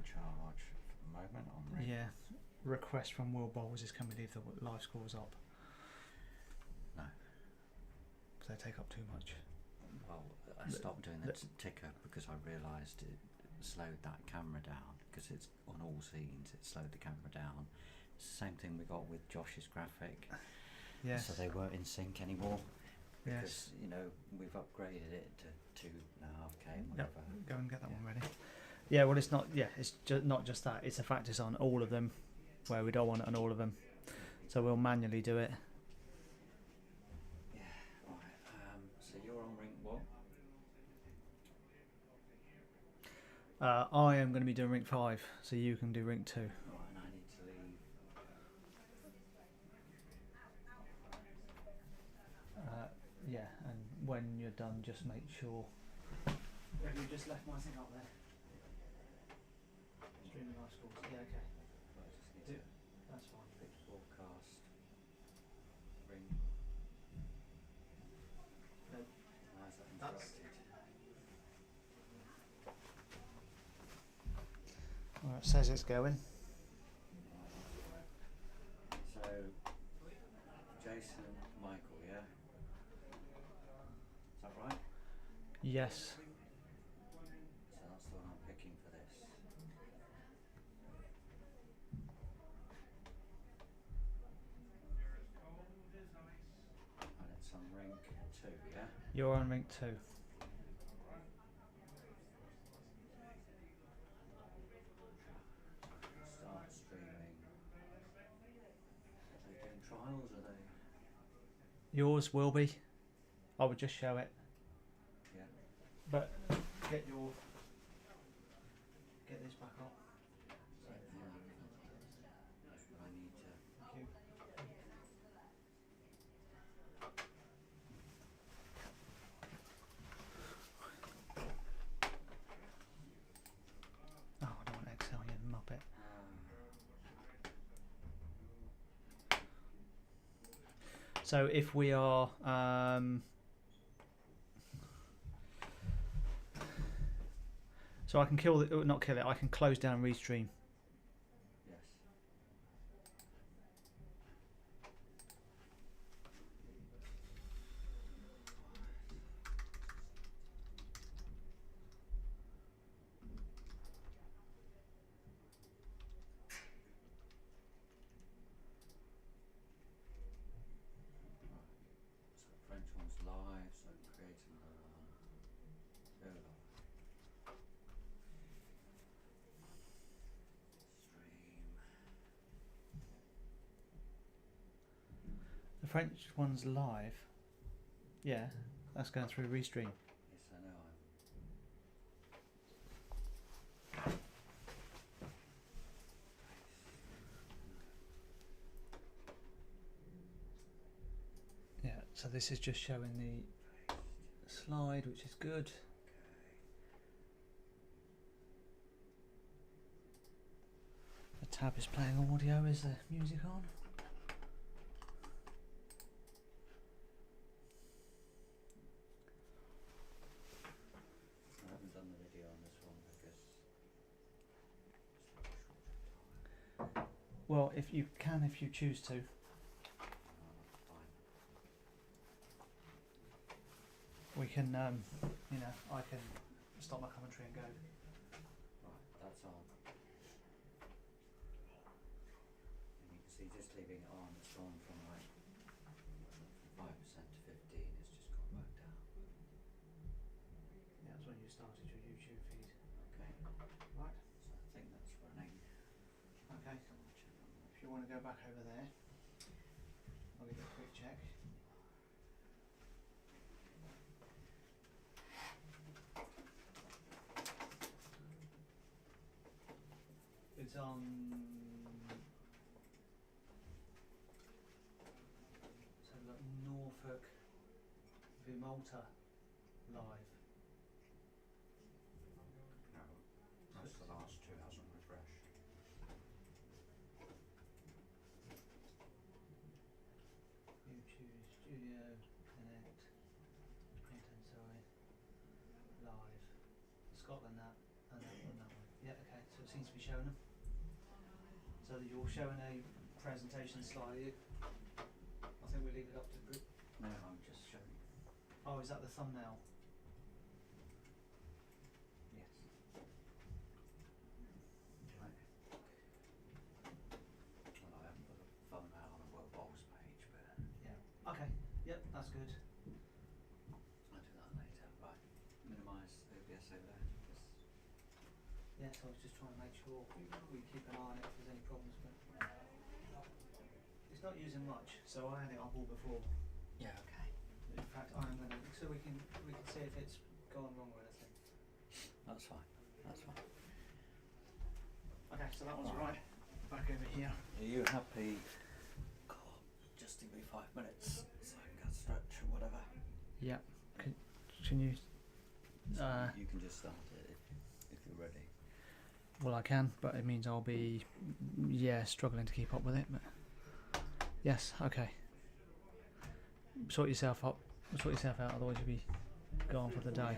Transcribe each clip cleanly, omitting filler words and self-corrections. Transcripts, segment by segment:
charge for the moment on ring. Yeah. Request from Will Bowles is, can we leave the live scores up? No. They take up too much. Well, I stopped doing the ticker because I realised it slowed that camera down, because it's on all scenes, it slowed the camera down. Same thing we got with Josh's graphic. Yes. So they weren't in sync anymore. Because, Yes. you know, we've upgraded it to 2.5K, whatever. Yep. Go and get that one ready. Yeah, well, it's not. Yeah, it's not just that. It's the fact it's on all of them, where we don't want it on all of them. So we'll manually do it. Yeah. Right. So you're on ring what? I am going to be doing ring 5, so you can do ring 2. Right, and I need to leave. Yeah, and when you're done, just make sure. Have you just left my thing up there? Streaming live scores. Yeah, okay. I just need to That's fine. fix broadcast. Ring. No. Why is that interrupted? Well, it says it's going. So, Jason, Michael, yeah? Is that right? Yes. So that's the one I'm picking for this. And it's on ring 2, yeah? You're on ring 2. Start streaming. Are they doing trials, are they? Yours will be. I would just show it. Yeah. But get this back up. So, I need to. Thank you. Oh, I don't want Excel, you muppet. So if we are so I can not kill it, I can close down restream. Yes. So French one's live, so create another one. Go live. Stream. The French one's live. Yeah, that's going through restream. Yes, I know. Yeah, so this is just showing the slide, which is good. The tab is playing audio. Is the music on? I haven't done the video on this one because Well, if you can, if you choose to. fine. We can, you know, I can stop my commentary and go. Right, that's on. And you can see just leaving it on, it's gone from like 5% to 15, it's just gone back down. Yeah, that's when you started your YouTube feed. Okay, Right. so I think that's running. Okay. If you want to go back over there, I'll give it a quick check. It's on. So we've got Norfolk Vimolta live. No, that's the last two, hasn't refreshed. YouTube Studio Connect content, sorry, live Scotland, that and that one, that one. Yeah, okay, so it's seems to be showing them. So that you're showing a presentation slide. I think we leave it up to the group. No, I'm just showing. Oh, is that the thumbnail? Yes. Right. Well, I haven't put a thumbnail on a World Bowls page, but Yeah. Okay. Yep, that's good. I'll do that later. Right. Minimise OBS over there. Yeah, so I was just trying to make sure we keep an eye on it if there's any problems. But it's not using much, so I had it on board before. Yeah. Okay. In fact, I'm going to, so we can see if it's gone wrong or anything. That's fine. That's fine. Okay, so that one's right. Back over here. Are you happy? God, just give me 5 minutes so I can go stretch or whatever. Yeah. Can you? You can just start it if you're ready. Well, I can, but it means I'll be, struggling to keep up with it. But yes, okay. Sort yourself up. Sort yourself out, otherwise you'll be gone for the day.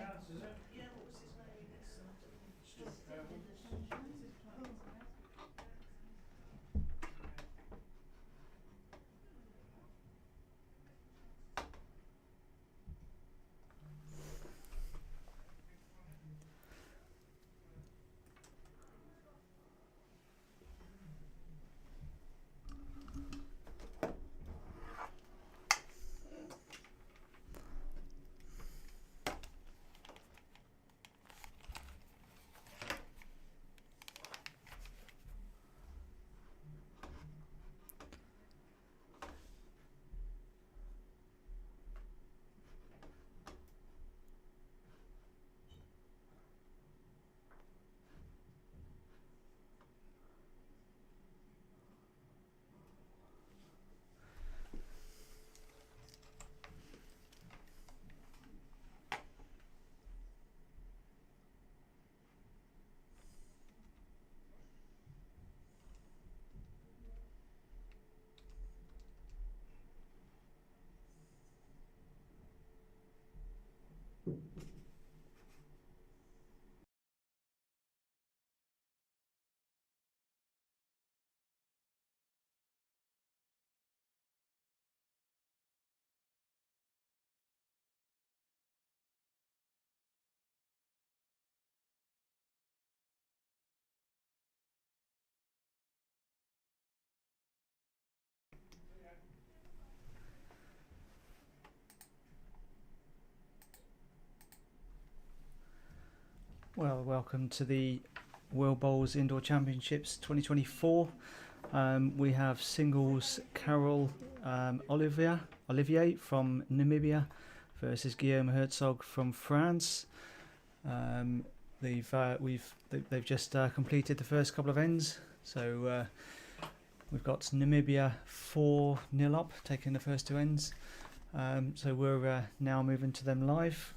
Well, welcome to the World Bowls Indoor Championships 2024. We have singles Carol Olivier from Namibia versus G Hertzog from France. They've just completed the first couple of ends, so we've got Namibia 4-0 up, taking the first two ends. So we're now moving to them live.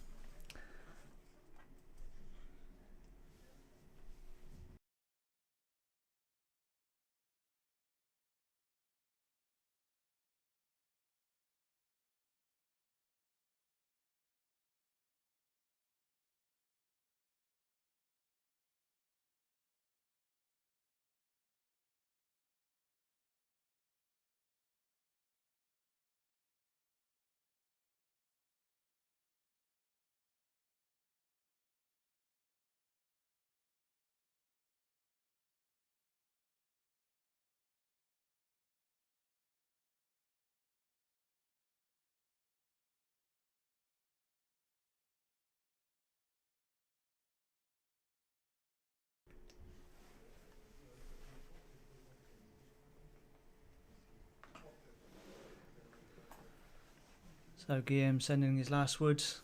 So Guillaume sending his last words.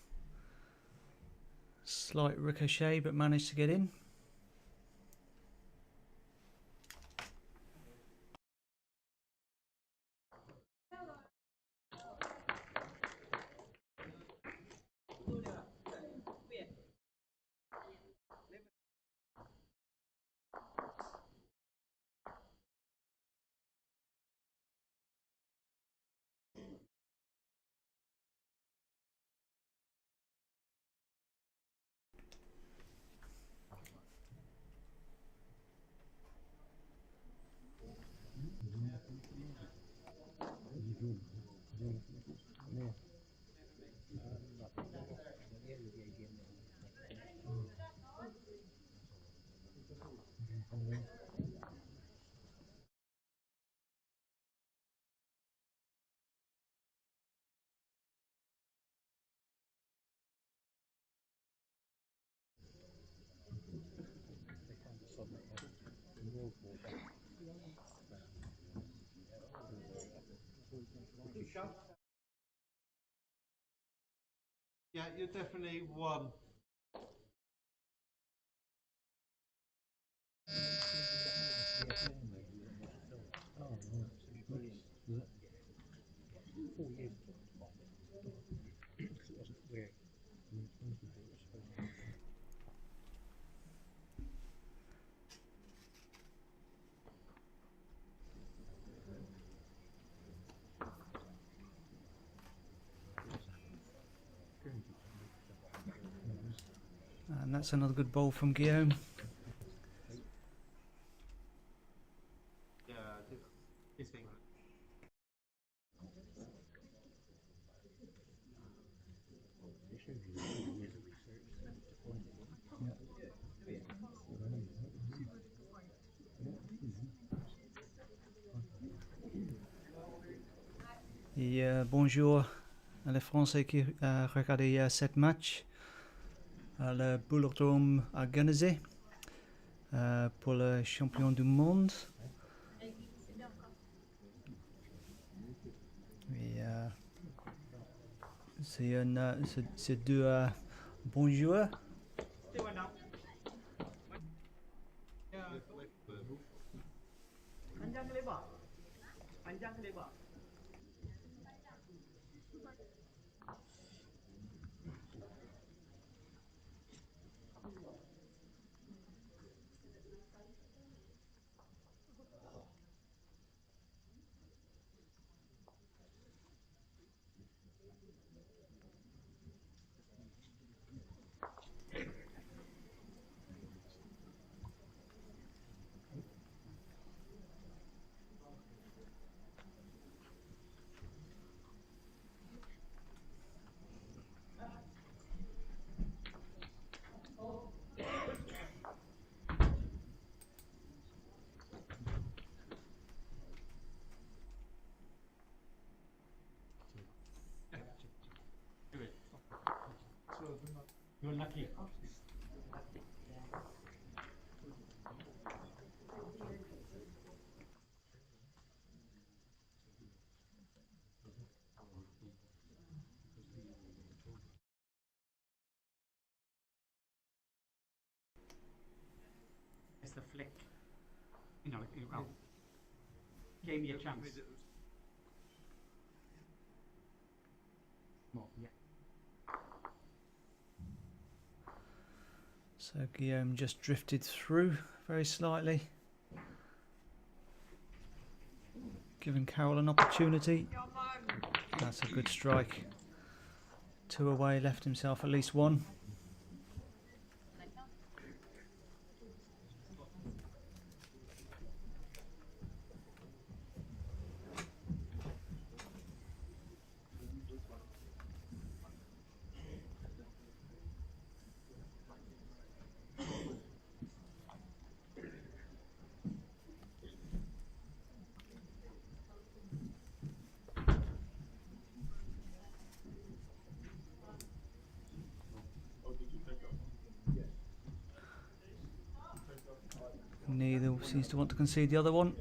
Slight ricochet, but managed to get in. Yeah, you're definitely one. And that's another good ball from Guillaume. Yeah, this thing. Et bonjour à les Français qui regardaient cette match. Le Boulodrome organisé pour le champion du monde. Et c'est deux bons joueurs. You're lucky. It's the flick. You know, well, gave me a chance. More, yeah. So Guillaume just drifted through very slightly, giving Carroll an opportunity. That's a good strike. 2 away, left himself at least one. Neither seems to want to concede the other one.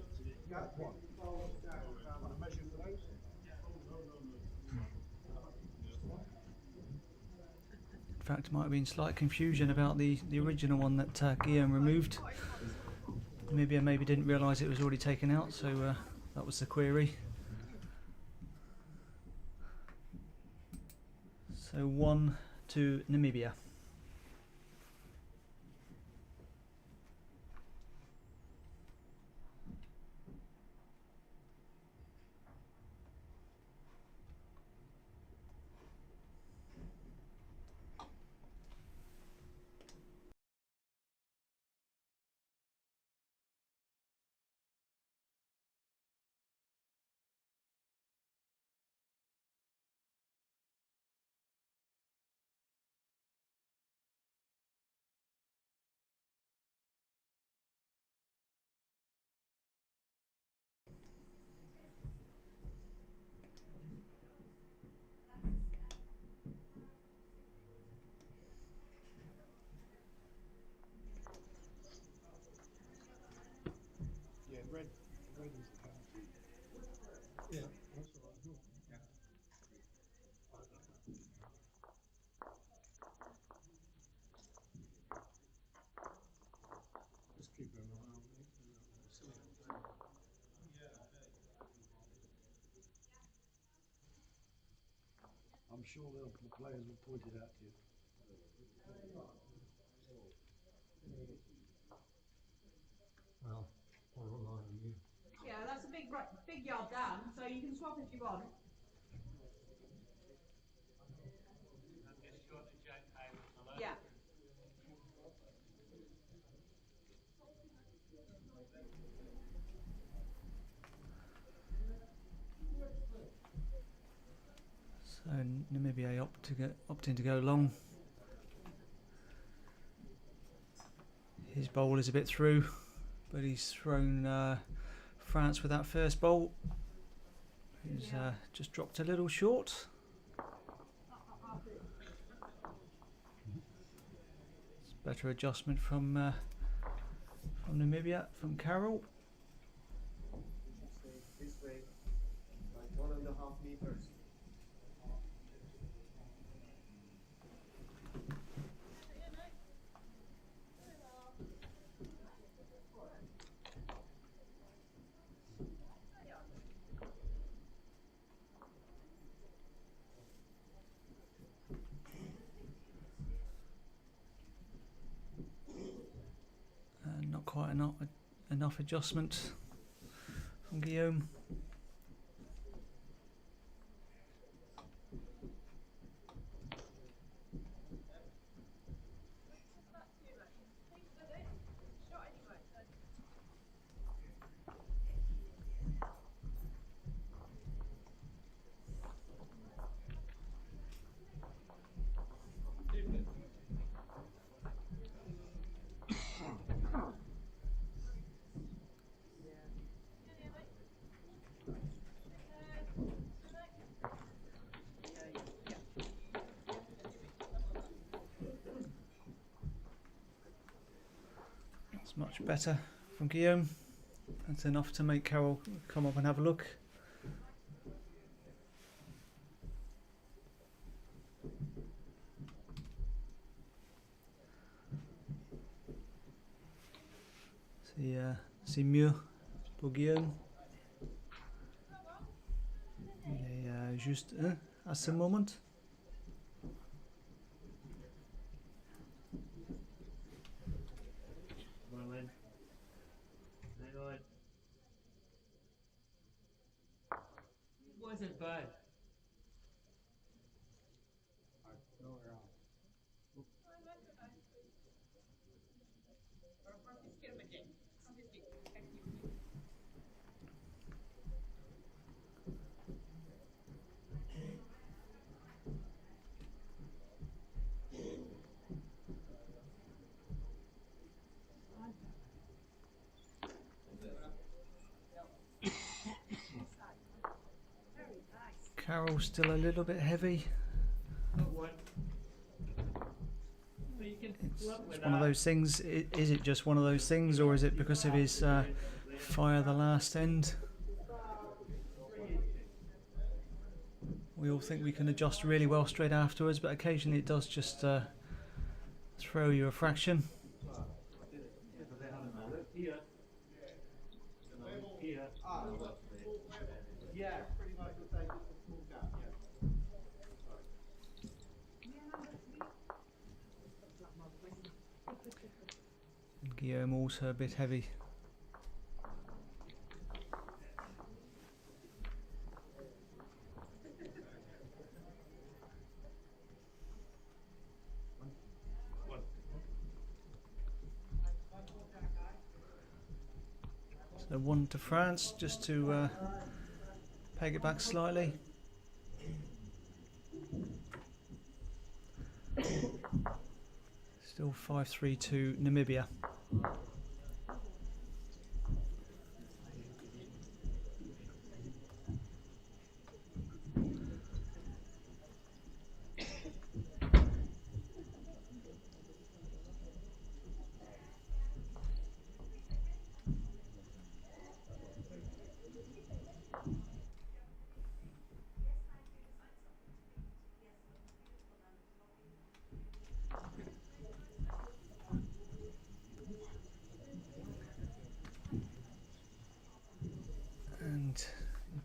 In fact, might have been slight confusion about the original one that Guillaume removed. Maybe didn't realise it was already taken out, so that was the query. So 1 to Namibia. Yeah, that's what I thought. Yeah. Just keep an eye on it. See it. I'm sure the players will point it out to you. Well, I'll rely on you. Yeah, that's a big yard down, so you can swap if you want. Yeah. So Namibia opting to go long. His bowl is a bit through, but he's thrown France with that first bowl. He's just dropped a little short. It's better adjustment from Namibia, from Carroll. This way, like 1.5 meters. Not quite enough adjustment from Guillaume. That's much better from Guillaume. That's enough to make Carroll come up and have a look. C'est mieux pour Guillaume. Il est juste à ce moment. Was it bad? Carroll's still a little bit heavy. It's one of those things. Is it just one of those things, or is it because of his fire the last end? We all think we can adjust really well straight afterwards, but occasionally it does just throw you a fraction. Yeah, pretty much the same, just a small gap, yeah. And Guillaume also a bit heavy. So 1 to France, just to peg it back slightly. Still 5-3 to Namibia.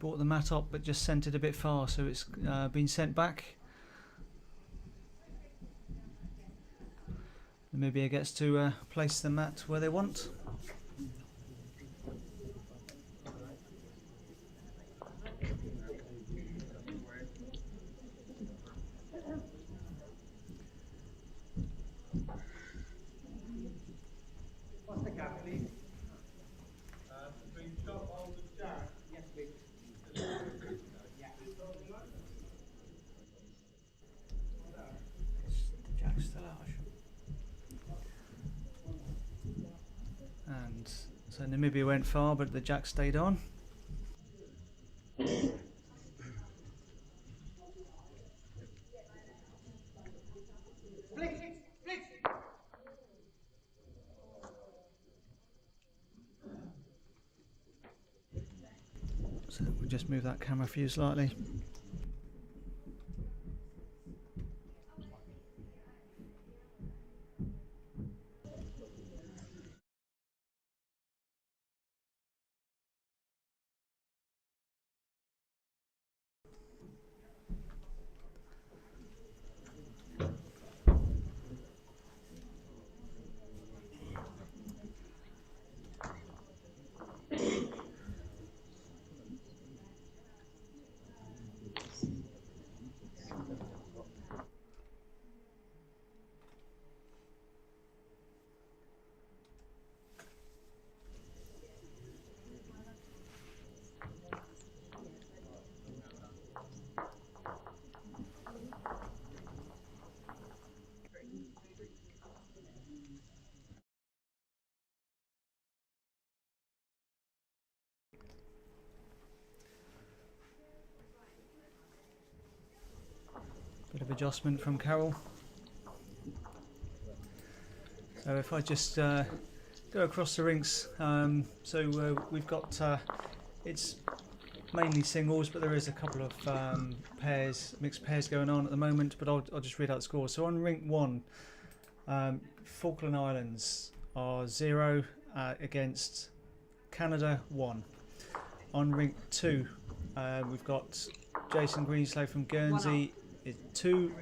brought the mat up but just sent it a bit far, so it's been sent back. Namibia gets to place the mat where they want. What's the gap, please? Between shot hold and jack. Yes, please. The jack's still out. And so Namibia went far, but the jack stayed on. So we'll just move that camera for you slightly. Bit of adjustment from Carol. So if I just go across the rinks, we've got it's mainly singles, but there is a couple of mixed pairs going on at the moment. But I'll just read out the score. So on rink 1, Falkland Islands are 0 against Canada 1. On rink 2, we've got Jason Greenslow from Guernsey is 2,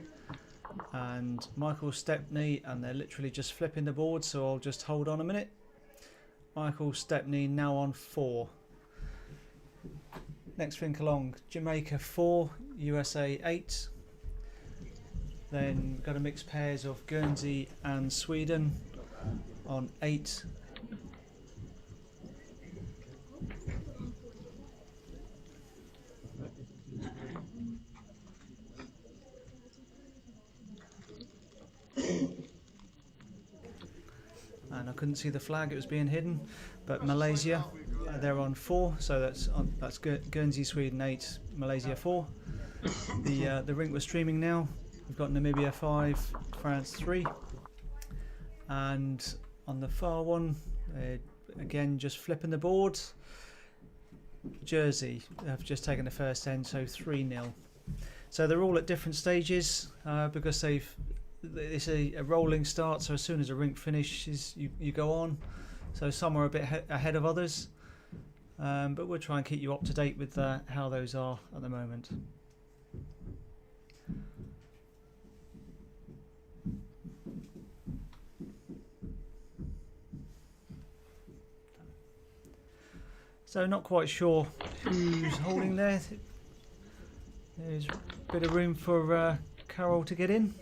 and Michael Stepney, and they're literally just flipping the board, so I'll just hold on a minute. Michael Stepney now on 4. Next rink along, Jamaica 4, USA 8. Then we've got a mixed pairs of Guernsey and Sweden on 8. And I couldn't see the flag, it was being hidden, but Malaysia, they're on 4, so that's Guernsey, Sweden 8, Malaysia 4. The rink we're streaming now, we've got Namibia 5, France 3, and on the far one, again just flipping the board, Jersey have just taken the first end, so 3-0. So they're all at different stages because it's a rolling start, so as soon as a rink finishes you go on, so some are a bit ahead of others, but we'll try and keep you up to date with how those are at the moment. So not quite sure who's holding there. There's a bit of room for Carol to get in.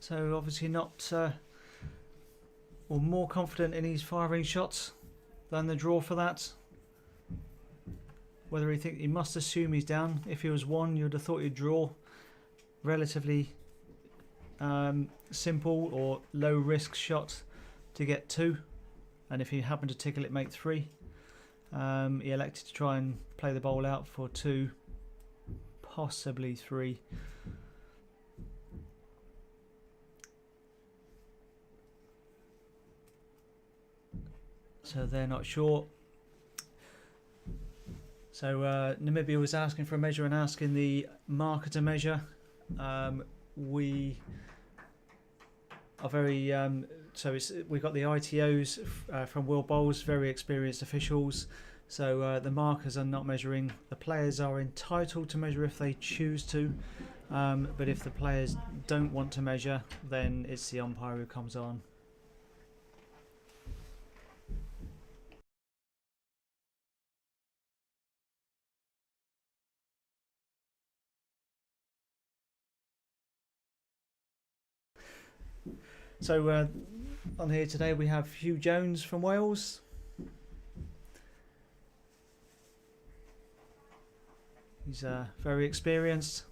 So obviously not, or more confident in his firing shots than the draw for that. Whether he must assume he's down. If he was 1, you'd have thought he'd draw. Relatively simple or low risk shot to get 2, and if he happened to tickle it, make 3. He elected to try and play the bowl out for 2, possibly 3. So they're not sure. So Namibia was asking for a measure and asking the marker to measure. We are very we've got the ITOs from Will Bowles, very experienced officials. So the markers are not measuring. The players are entitled to measure if they choose to, but if the players don't want to measure, then it's the umpire who comes on. So on here today we have Hugh Jones from Wales. He's very experienced.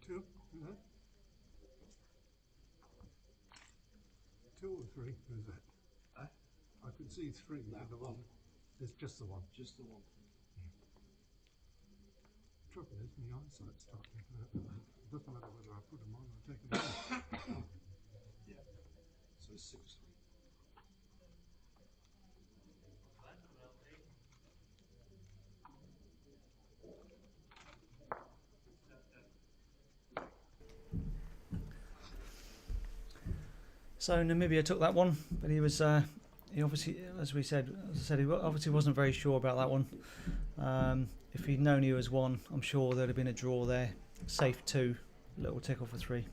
Two, is that? Two or three, is that? I could see three, but the one. There's just the one. Just the one. Trouble is, my eyesight's starting to hurt. It doesn't matter whether I put them on or take them off. Yeah. So 6-3. So Namibia took that one, but he obviously, as I said, he obviously wasn't very sure about that one. If he'd known he was one, I'm sure there'd have been a draw there. Safe 2, little tickle for 3.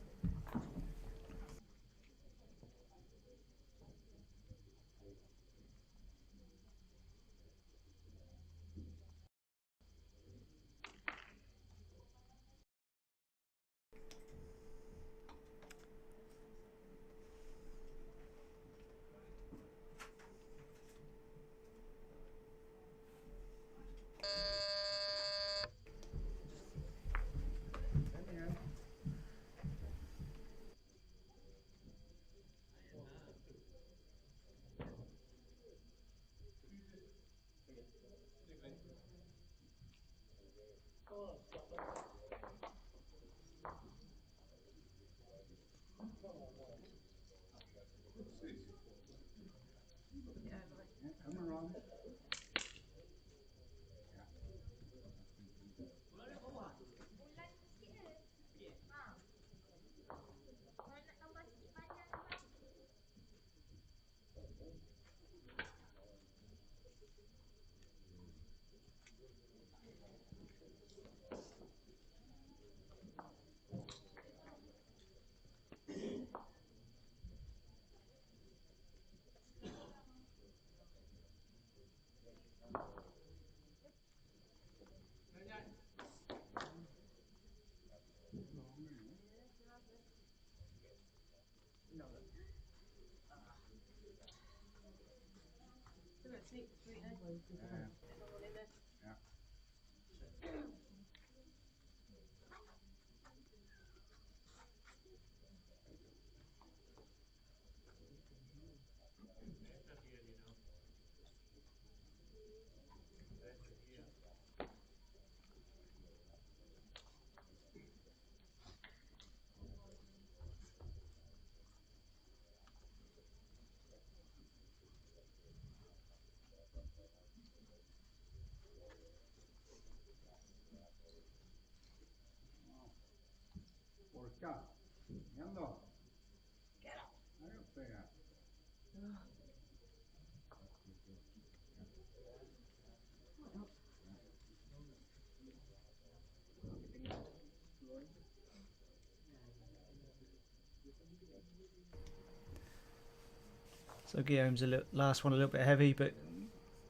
So Guillaume's last one a little bit heavy, but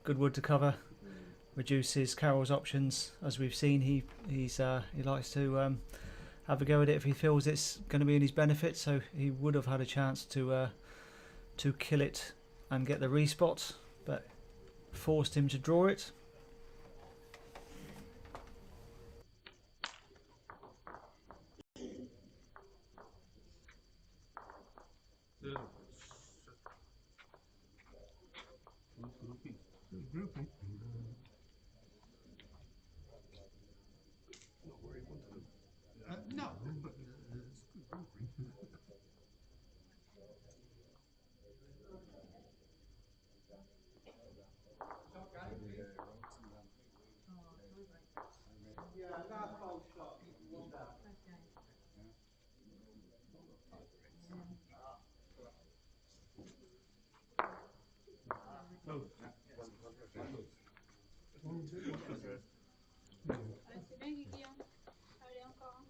good wood to cover. Reduces Carroll's options, as we've seen. He likes to have a go at it if he feels it's going to be in his benefit. So he would have had a chance to kill it and get the respot, but forced him to draw it. Grouping. Not where he wanted them. No, but it's good grouping. Yeah, that false shot. One down. Allez, Guillaume. Allez, encore.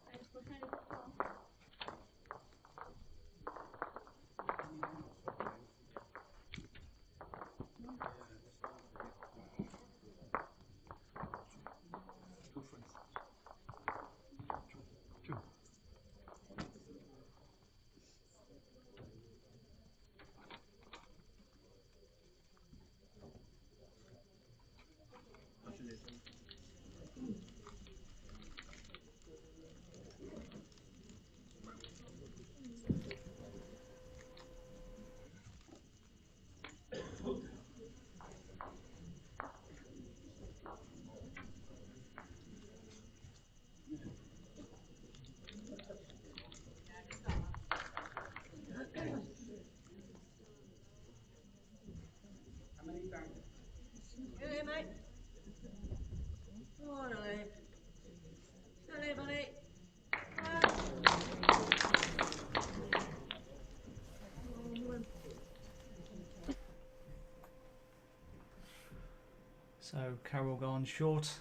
Allez, le prochain, il est pour toi. Allez, mate. Oh, allez. Allez, buddy. So Carroll gone short.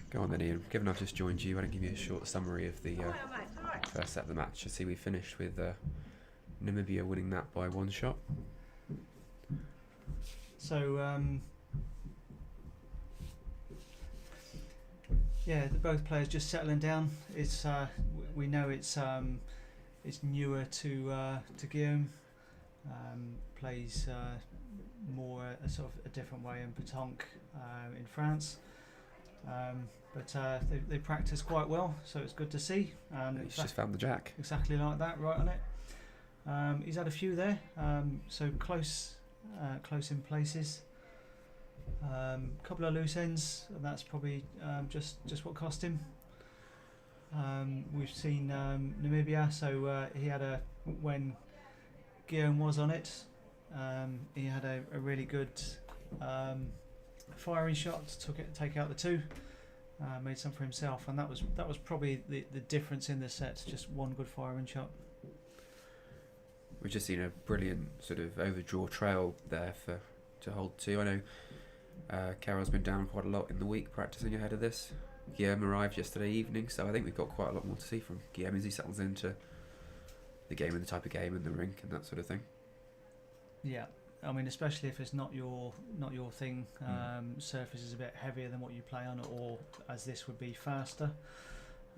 Go on then, Ian. Given I've just joined you, I want to give you a short summary of the All right, mate. All right. first set of the match. I see we finished with Namibia winning that by 1 shot. So yeah, both players just settling down. It's we know it's newer to Guillaume. Plays more a sort of a different way in pétanque in France. But they practice quite well, so it's good to see. He's just found the jack. Exactly like that, right on it. He's had a few there, so close in places. Couple of loose ends, and that's probably just what cost him. We've seen Namibia, so he had when Guillaume was on it, he had a really good firing shot to take out the two. Made some for himself, and that was probably the difference in the set. Just one good firing shot. We've just seen a brilliant sort of overdraw trail there to hold two. I know Carol's been down quite a lot in the week practicing ahead of this. Guillaume arrived yesterday evening, so I think we've got quite a lot more to see from Guillaume as he settles into the game and the type of game and the rink and that sort of thing. Yeah. I mean, especially if it's not your thing, surface is a bit heavier than what you play on, or as this would be faster.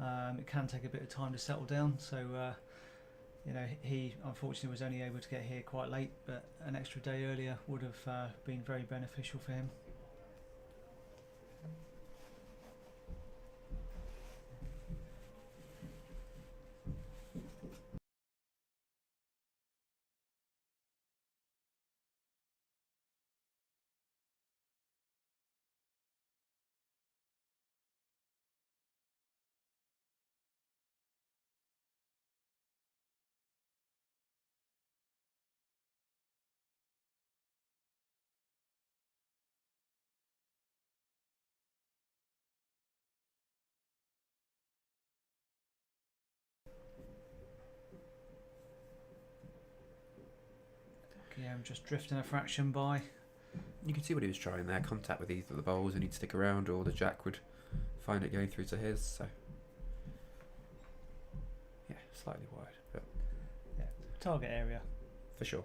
It can take a bit of time to settle down. So, he unfortunately was only able to get here quite late, but an extra day earlier would have been very beneficial for him. Guillaume just drifting a fraction by. You can see what he was trying there, contact with either of the bowls, and he'd stick around, or the jack would find it going through to his. So yeah, slightly wide, but Yeah, target area. for sure.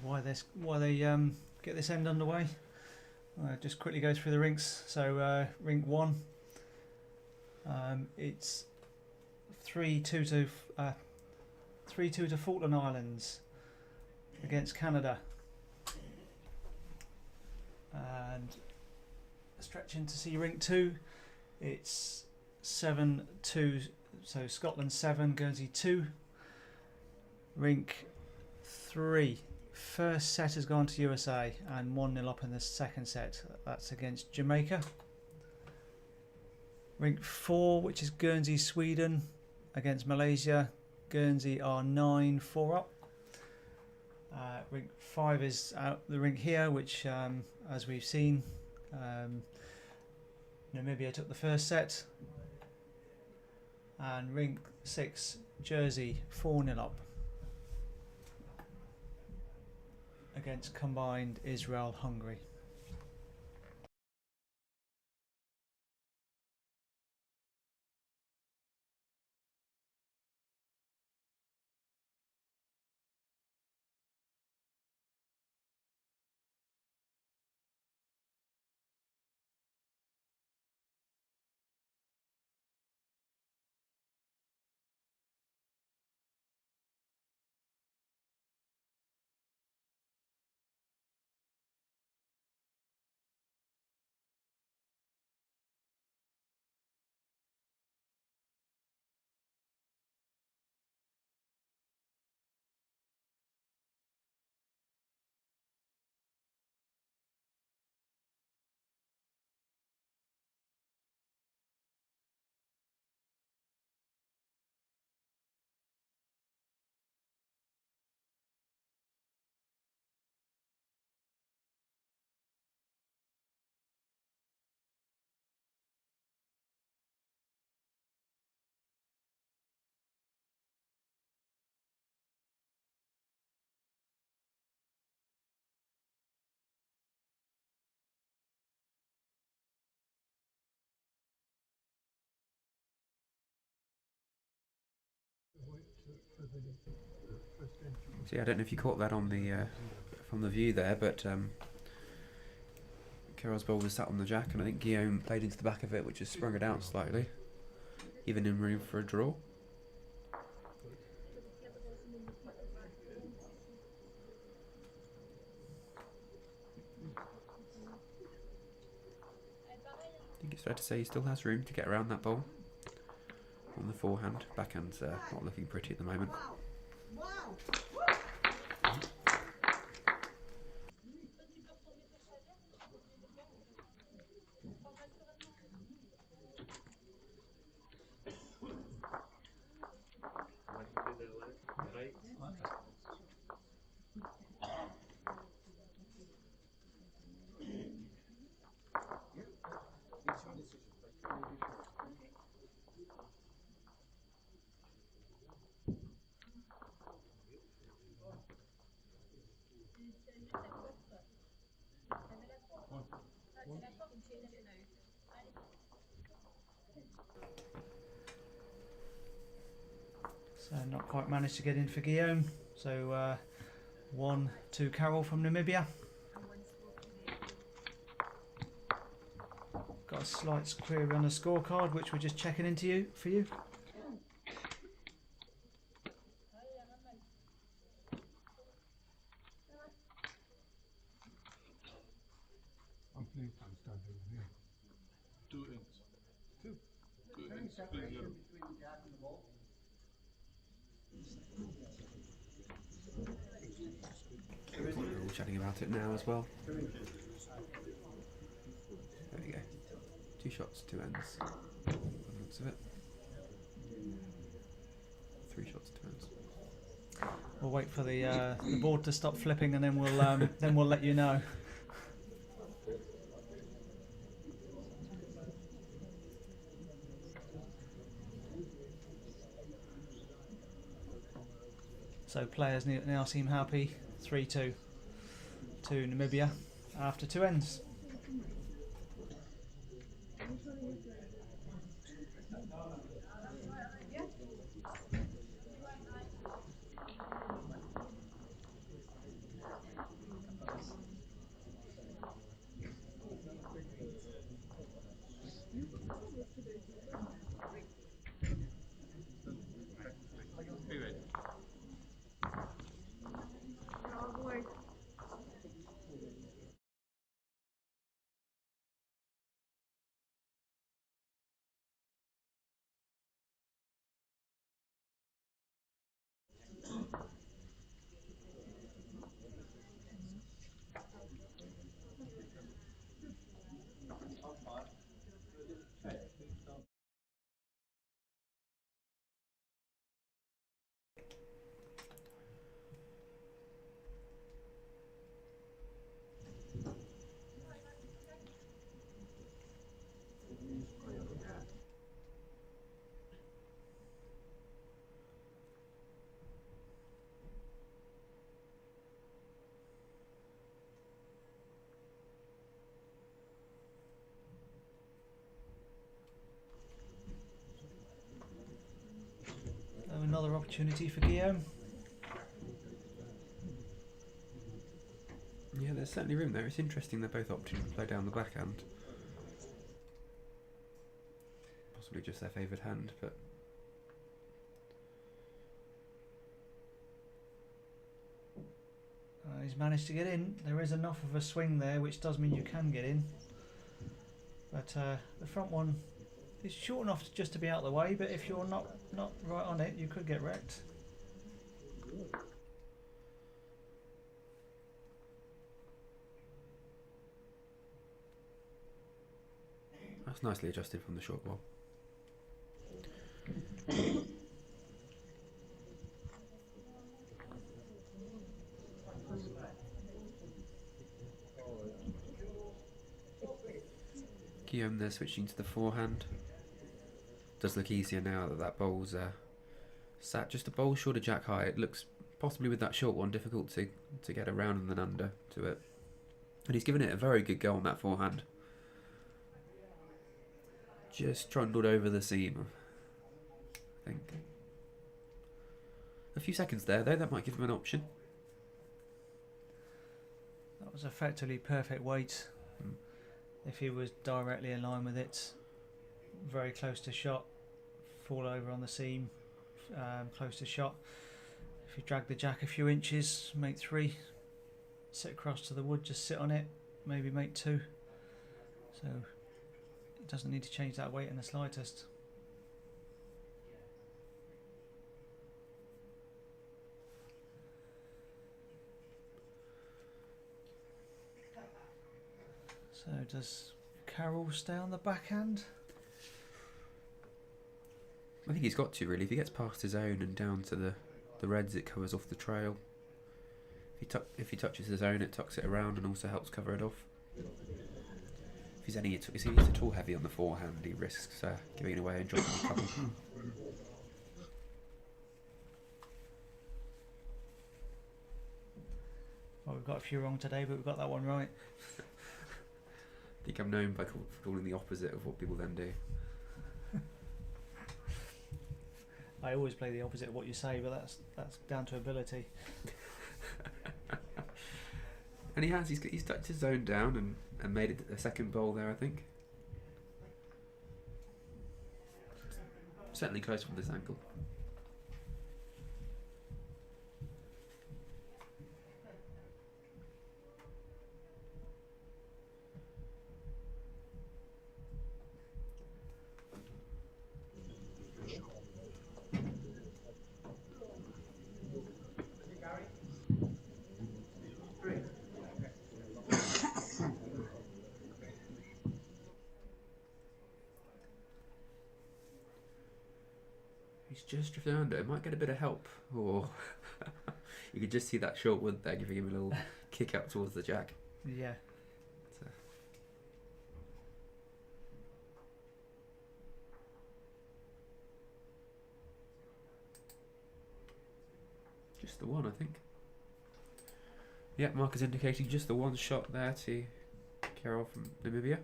Why they get this end underway. Just quickly go through the rinks. So rink 1, it's 3-2 to Falkland Islands against Canada, and stretching to see rink 2, it's 7-2, so Scotland 7, Guernsey 2. Rink 3, first set has gone to USA and 1-0 up in the second set. That's against Jamaica. Rink 4, which is Guernsey Sweden against Malaysia. Guernsey are 9-4 up. Rink 5 is out the rink here, which as we've seen, Namibia took the first set. And rink 6, Jersey 4-0 up against combined Israel-Hungary. See, I don't know if you caught that on the from the view there, but Carol's ball was sat on the jack, and I think Guillaume played into the back of it, which has sprung it out slightly, even in room for a draw. I think it's fair to say he still has room to get around that ball on the forehand. Backhand's not looking pretty at the moment. So not quite managed to get in for Guillaume. So 1-2 Carol from Namibia. got a slight query on the scorecard, which we're just checking into you for you. I'm pleased I'm standing here. 2 ends. 2. 2 Any ends. separation 3-0. between the jack and the ball? We're all chatting about it now as well. There we go. 2 shots, 2 ends. By the looks of it. 3 shots, 2 ends. We'll wait for the board to stop flipping, and then we'll let you know. So players now seem happy. 3-2 to Namibia after 2 ends. Be ready. So another opportunity for Guillaume. Yeah, there's certainly room there. It's interesting they're both opting to play down the backhand. Possibly just their favoured hand, but He's managed to get in. There is enough of a swing there, which does mean you can get in. But the front one is short enough just to be out of the way, but if you're not right on it, you could get wrecked. that's nicely adjusted from the short ball. Guillaume there switching to the forehand. Does look easier now that that bowl's sat just a bowl short of jack high. It looks possibly with that short one difficult to get around and then under to it. And he's given it a very good go on that forehand. Just trundled over the seam, I think. A few seconds there though, that might give him an option. That was effectively perfect weight. If he was directly in line with it, very close to shot, fall over on the seam, close to shot. If you drag the jack a few inches, make 3, sit across to the wood, just sit on it, maybe make 2. So it doesn't need to change that weight in the slightest. So does Carroll stay on the backhand? I think he's got to really. If he gets past his own and down to the reds, it covers off the trail. If he touches his own, it tucks it around and also helps cover it off. If he's at all heavy on the forehand, he risks giving it away and dropping a couple. Well, we've got a few wrong today, but we've got that one right. I think I'm known by calling the opposite of what people then do. I always play the opposite of what you say, but that's down to ability. And he's touched his zone down and made it a second bowl there, I think. certainly close from this angle. He's just drifting under. It might get a bit of help. Or you could just see that short wood there giving him a little kick up towards the jack. Yeah. So. Just the one, I think. Yeah, marker's indicating just the one shot there to Carol from Namibia.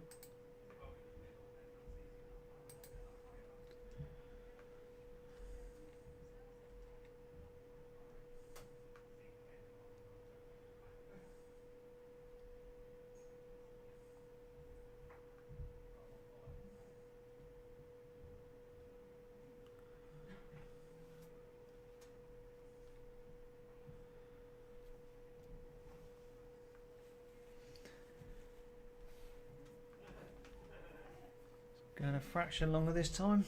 Going a fraction longer this time.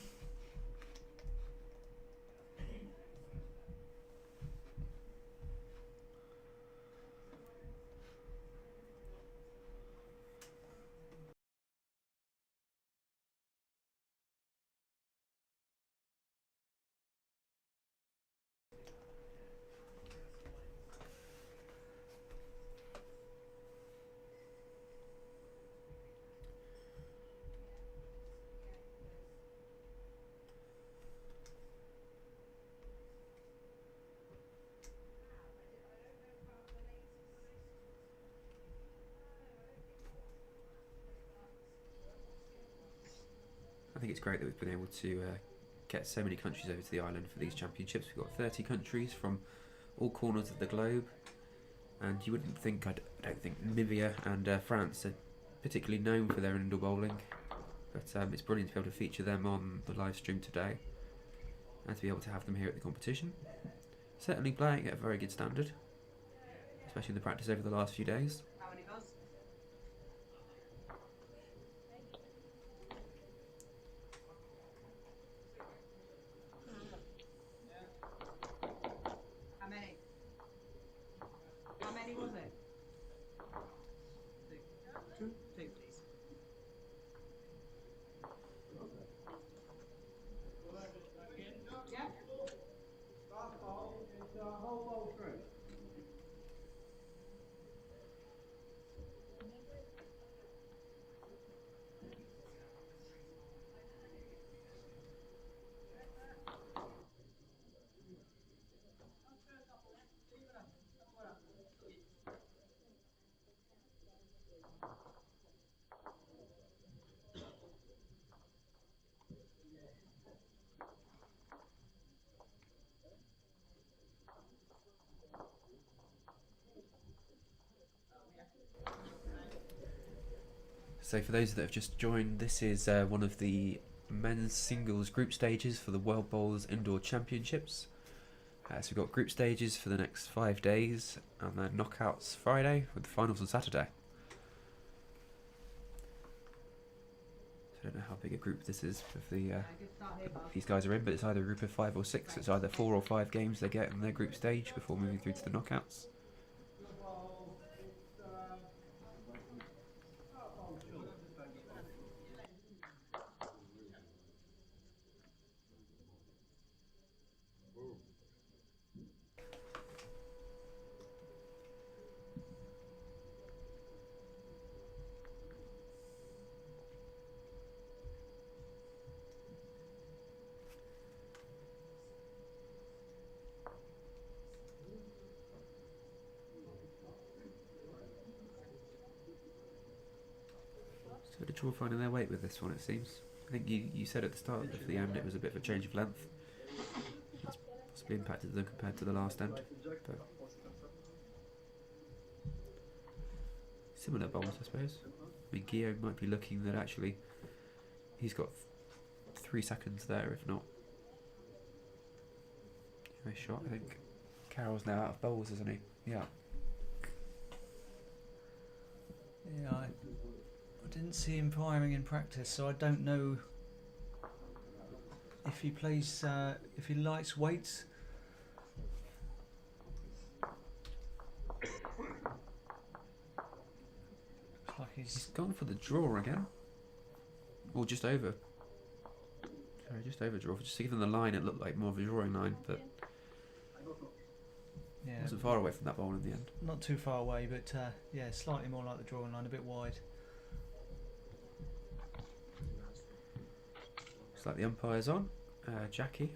I think it's great that we've been able to get so many countries over to the island for these championships. We've got 30 countries from all corners of the globe, and you wouldn't think, I don't think Namibia and France are particularly known for their indoor bowling, but it's brilliant to be able to feature them on the live stream today and to be able to have them here at the competition. Certainly playing at a very good standard, especially in the practice over the last few days. How many goals? How many? How many was it? Two. Two, please. Yeah. Start bowl, it's a whole bowl through. So for those that have just joined, this is one of the men's singles group stages for the World Bowls Indoor Championships. So we've got group stages for the next 5 days and then knockouts Friday with the finals on Saturday. So I don't know how big a group this is if the Good start here, Bob. these guys are in, but it's either a group of 5 or 6. It's either 4 or 5 games they get in their group stage before moving through to the knockouts. Good bowl, it's start bowl short. So the draw finding their weight with this one, it seems. I think you said at the start of the end it was a bit of a change of length. That's possibly impacted them compared to the last end. But similar bowls, I suppose. I mean, Guillaume might be looking that actually he's got 3 seconds there, if not Nice shot, I think. Carroll's now out of bowls, isn't he? Yeah. Yeah, I didn't see him firing in practice, so I don't know if he plays, if he likes weights. Looks like He's gone for the draw again. Or just over. Sorry, just over draw. Just even the line, it looked like more of a drawing line, but yeah, wasn't far away from that bowl in the end. not too far away, but yeah, slightly more like the drawing line, a bit wide. Looks like the umpire's on. Jackie.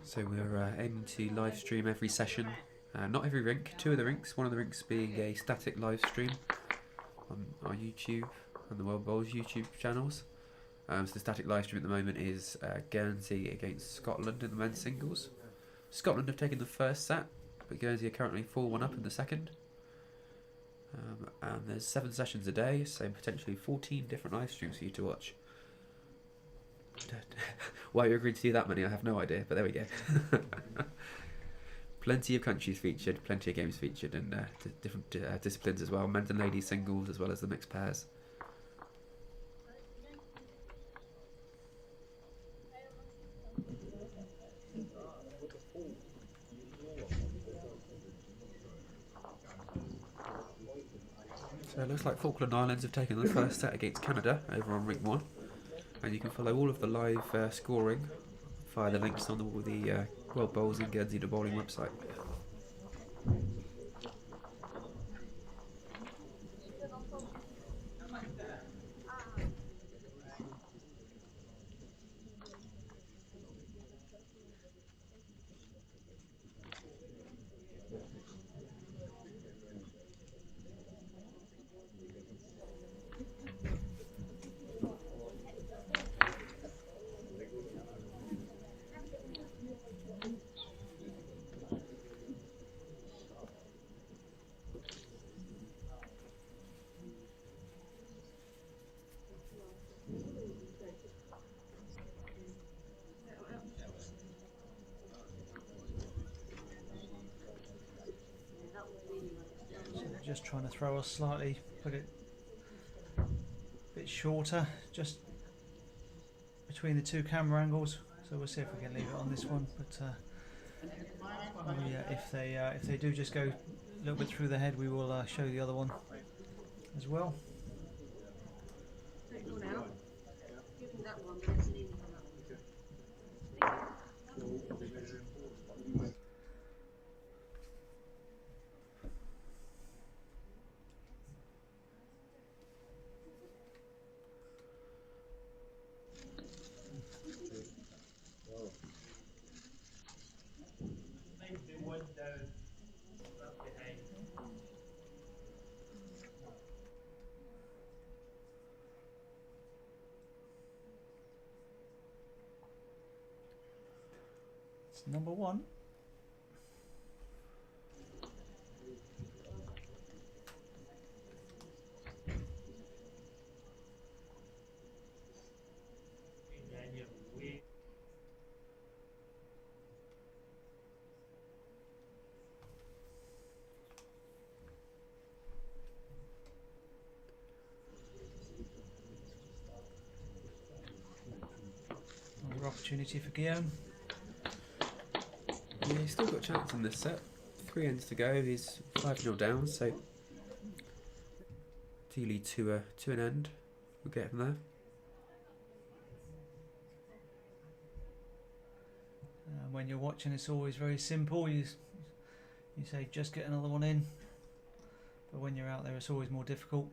So we're aiming to live stream every session. Not every rink, 2 of the rinks. One of the rinks being a static live stream on our YouTube and the World Bowls YouTube channels. So the static live stream at the moment is Guernsey against Scotland in the men's singles. Scotland have taken the first set, but Guernsey are currently 4-1 up in the second. And there's 7 sessions a day, so potentially 14 different live streams for you to watch. Why you agreed to do that many, I have no idea, but there we go. Plenty of countries featured, plenty of games featured, and different disciplines as well, men's and ladies singles as well as the mixed pairs. So it looks like Falkland Islands have taken the first set against Canada over on Ring 1. And you can follow all of the live scoring via the links on the World Bowls and Guernsey Bowling website. Just trying to throw us slightly, put it a bit shorter, just between the 2 camera angles. So we'll see if we can leave it on this one. But yeah, if they do just go a little bit through the head, we will show the other one as well. Take one out. Give him that one, there's an in for that one. It's number 1. Another opportunity for Guillaume. Yeah, he's still got a chance in this set. 3 ends to go. He's 5-0 down, so Teely to an end. We'll get him there. When you're watching, it's always very simple. You say just get another one in, but when you're out there, it's always more difficult.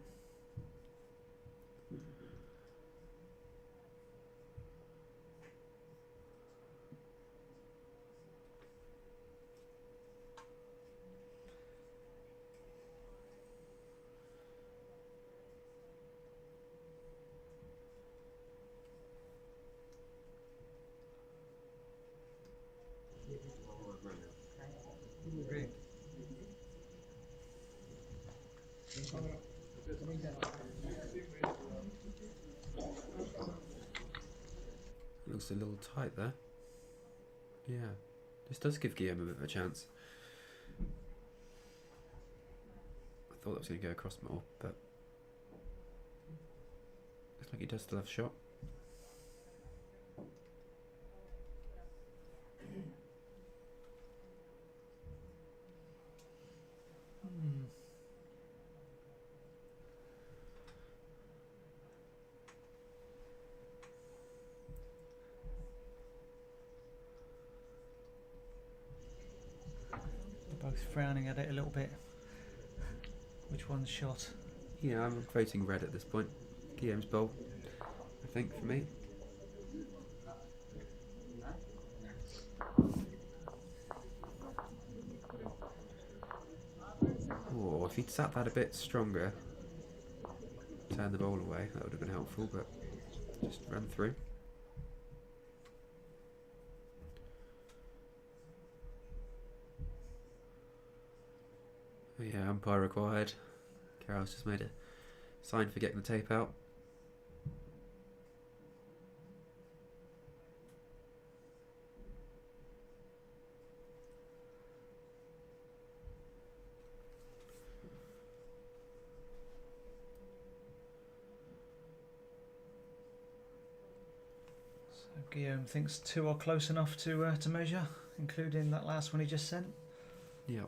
Looks a little tight there. Yeah, this does give Guillaume a bit of a chance. I thought that was going to go across more, but looks like he does still have a shot. Both frowning at it a little bit. Which one's shot? Yeah, I'm voting red at this point. Guillaume's bowl, I think, for me. Oh, if he'd sat that a bit stronger, turn the ball away, that would have been helpful, but just ran through. Oh yeah, umpire required. Carol's just made a sign for getting the tape out. So Guillaume thinks 2 are close enough to measure, including that last one he just sent. Yeah.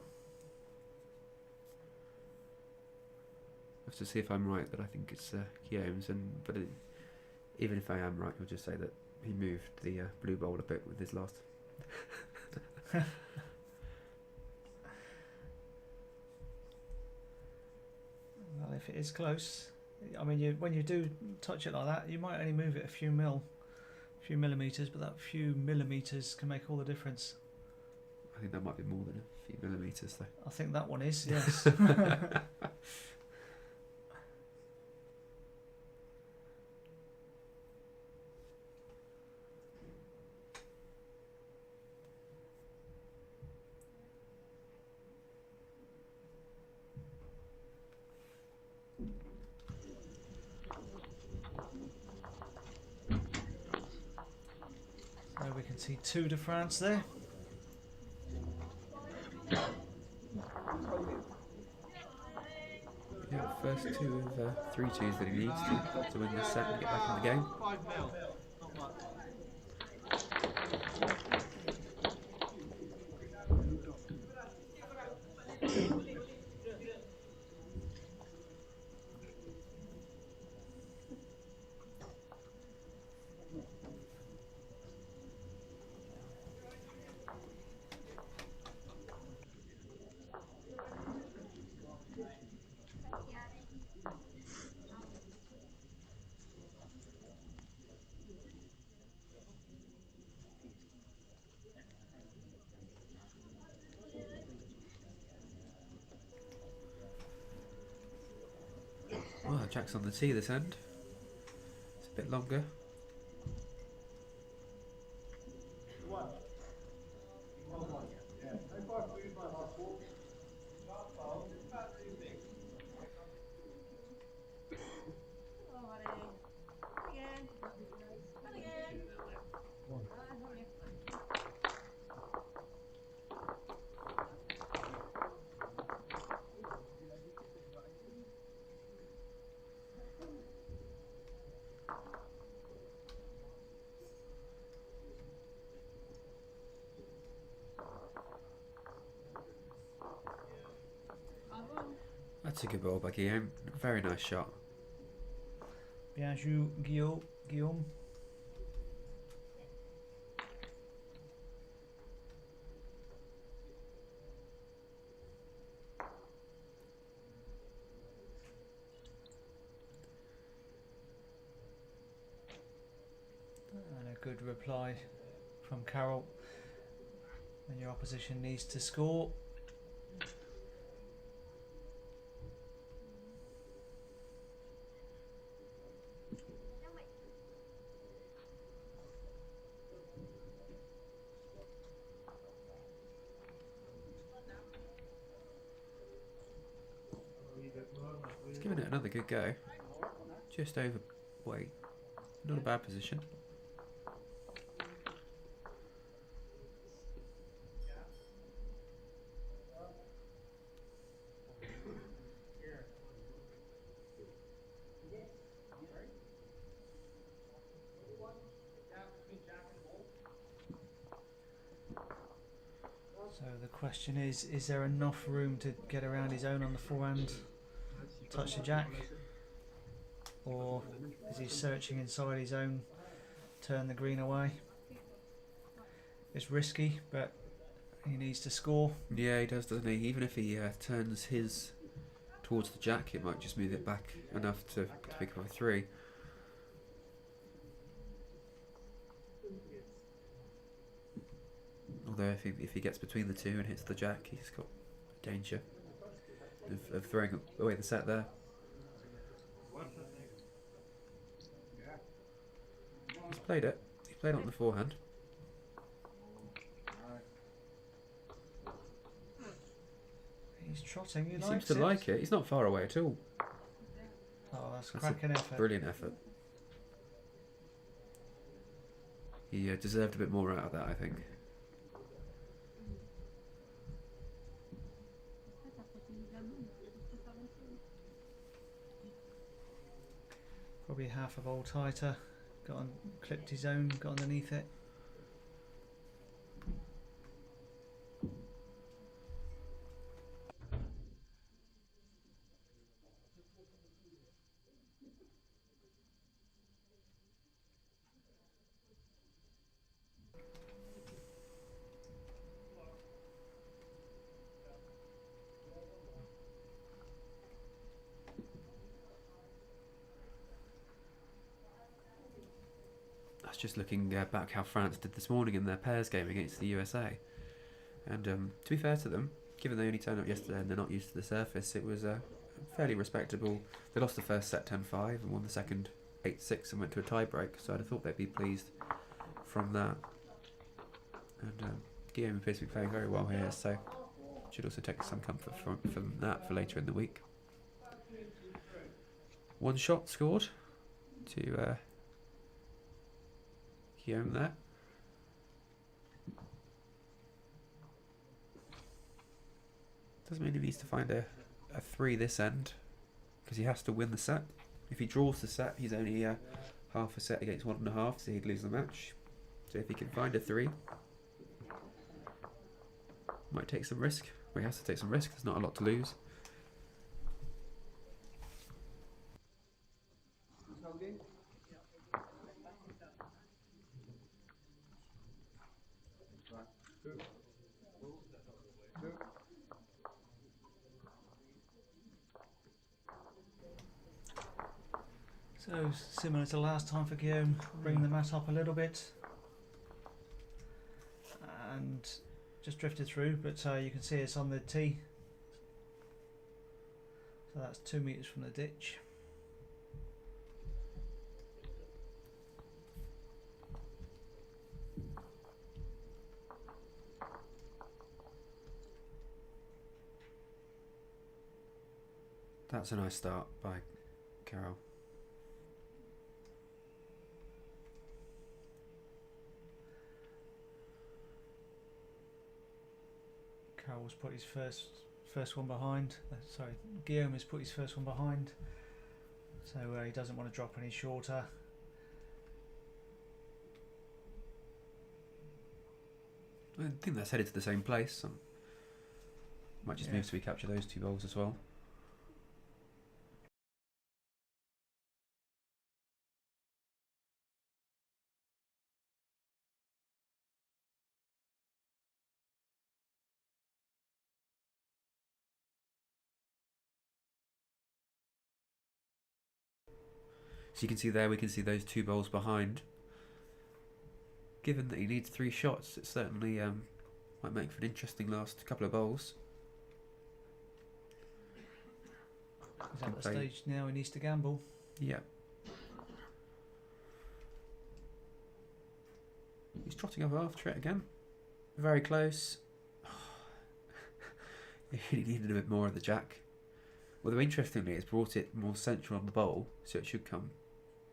Have to see if I'm right that I think it's Guillaume's, but even if I am right, we'll just say that he moved the blue bowl a bit with his last. Well, if it is close, I mean, when you do touch it like that, you might only move it a few millimeters, but that few millimeters can make all the difference. I think that might be more than a few millimeters, though. I think that one is, yes. So we can see 2 to France there. Yeah, first 2 of 3 twos that he needs to win this set and get back in the game. 5 mil. Not much. Well, Jack's on the tee this end. It's a bit longer. That's a good ball by Guillaume. Very nice shot. Bien joué, Guillaume. And a good reply from Carol when your opposition needs to score. giving it another good go. Just over weight. Not a bad position. So the question is there enough room to get around his own on the forehand, touch the jack? Or is he searching inside his own, turn the green away? It's risky, but he needs to score. Yeah, he does, doesn't he? Even if he turns his towards the jack, it might just move it back enough to pick up a 3. Although if he gets between the two and hits the jack, he's got danger of throwing away the set there. He's played it. He played it on the forehand. He's trotting. He seems to like it. He's not far away at all. Oh, that's cracking effort. Brilliant effort. He deserved a bit more out of that, I think. Probably half a bowl tighter. Clipped his own, got underneath it. Just looking back how France did this morning in their pairs game against the USA, and to be fair to them, given they only turned up yesterday and they're not used to the surface, it was fairly respectable. They lost the first set 10-5 and won the second 8-6 and went to a tie break, so I'd have thought they'd be pleased from that. And Guillaume appears to be playing very well here, so should also take some comfort from that for later in the week. 1 shot scored to Guillaume there. Doesn't mean he needs to find a 3 this end, because he has to win the set. If he draws the set, he's only half a set against 1.5, so he'd lose the match. So if he can find a 3, might take some risk. Well, he has to take some risk. There's not a lot to lose. So similar to last time for Guillaume, bring the mat up a little bit and just drifted through, but you can see it's on the tee, so that's 2 metres from the ditch. That's a nice start by Carol. Carol's put his first one behind. Sorry, Guillaume has put his first one behind, so he doesn't want to drop any shorter. I think that's headed to the same place. Might just move so we capture those 2 balls as well. So you can see there, we can see those 2 bowls behind. Given that he needs 3 shots, it certainly might make for an interesting last couple of bowls. He's at the stage now he needs to gamble. Yeah. He's trotting over after it again. Very close. He needed a bit more of the jack. Although interestingly, it's brought it more central on the bowl, so it should come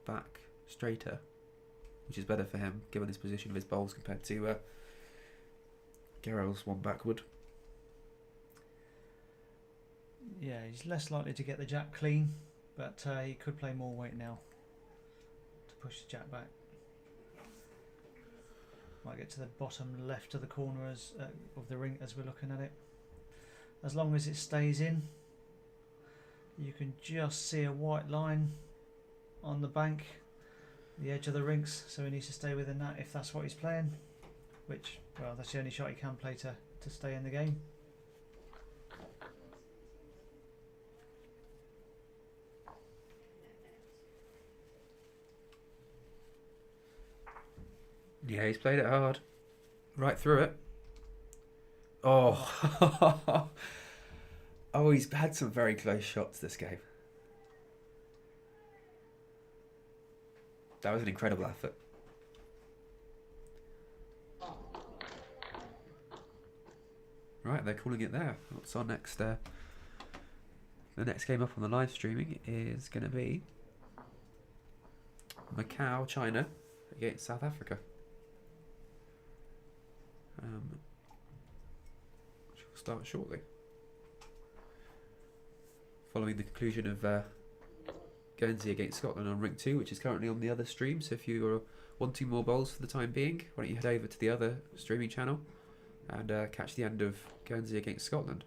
back straighter, which is better for him given his position of his bowls compared to Gerald's one backward. Yeah, he's less likely to get the jack clean, but he could play more weight now to push the jack back. Might get to the bottom left of the corner of the ring as we're looking at it. As long as it stays in, you can just see a white line on the bank, the edge of the rinks, so he needs to stay within that if that's what he's playing, which, well, that's the only shot he can play to stay in the game. Yeah, he's played it hard. Right through it. Oh. Oh, he's had some very close shots this game. That was an incredible effort. Right, they're calling it there. What's our next... the next game up on the live streaming is going to be Macau, China against South Africa. Which will start shortly. Following the conclusion of Guernsey against Scotland on Ring 2, which is currently on the other stream. So if you are wanting more bowls for the time being, why don't you head over to the other streaming channel and catch the end of Guernsey against Scotland.